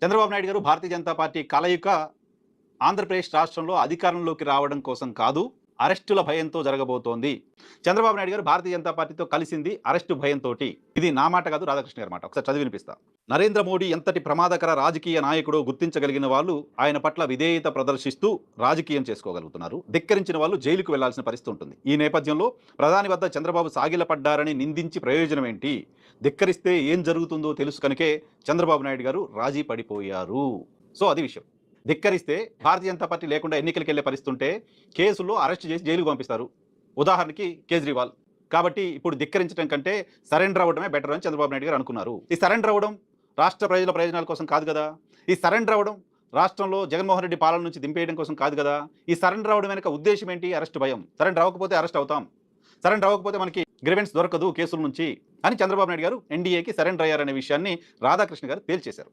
చంద్రబాబు నాయుడు గారు భారతీయ జనతా పార్టీ కలయిక ఆంధ్రప్రదేశ్ రాష్ట్రంలో అధికారంలోకి రావడం కోసం కాదు, అరెస్టుల భయంతో జరగబోతోంది. చంద్రబాబు నాయుడు గారు భారతీయ జనతా పార్టీతో కలిసింది అరెస్టు భయంతోటి. ఇది నా మాట కాదు, రాధాకృష్ణ గారి మాట. ఒకసారి చదివి వినిపిస్తా. నరేంద్ర మోడీ ఎంతటి ప్రమాదకర రాజకీయ నాయకుడో గుర్తించగలిగిన వాళ్ళు ఆయన పట్ల విధేయత ప్రదర్శిస్తూ రాజకీయం చేసుకోగలుగుతున్నారు. ధిక్కరించిన వాళ్ళు జైలుకు వెళ్లాల్సిన పరిస్థితి ఉంటుంది. ఈ నేపథ్యంలో ప్రధాని వద్ద చంద్రబాబు సాగిలపడ్డారని నిందించి ప్రయోజనం ఏంటి? ధిక్కరిస్తే ఏం జరుగుతుందో తెలుసు కనుకే చంద్రబాబు నాయుడు గారు రాజీ పడిపోయారు. సో అది విషయం. ధిక్కరిస్తే భారతీయ జనతా పార్టీ లేకుండా ఎన్నికలకు వెళ్లే పరిస్థితి ఉంటే కేసుల్లో అరెస్ట్ చేసి జైలుకు పంపిస్తారు. ఉదాహరణకి కేజ్రీవాల్. కాబట్టి ఇప్పుడు ధిక్కరించడం కంటే సరెండర్ అవ్వడమే బెటర్ అని చంద్రబాబు నాయుడు గారు అనుకున్నారు. ఈ సరెండర్ అవ్వడం రాష్ట్ర ప్రజల ప్రయోజనాల కోసం కాదు కదా. ఈ సరెండర్ అవ్వడం రాష్ట్రంలో జగన్మోహన్ రెడ్డి పాలన నుంచి దింపేయడం కోసం కాదు కదా. ఈ సరెండర్ అవ్వడం వెనక ఉద్దేశం ఏంటి? అరెస్ట్ భయం. సరెండర్ అవ్వకపోతే అరెస్ట్ అవుతాం, సరెండర్ అవ్వకపోతే మనకి గ్రివెన్స్ దొరకదు కేసుల నుంచి అని చంద్రబాబు నాయుడు గారు ఎన్డీఏకి సరెండర్ అయ్యారనే విషయాన్ని రాధాకృష్ణ గారు తేల్చేశారు.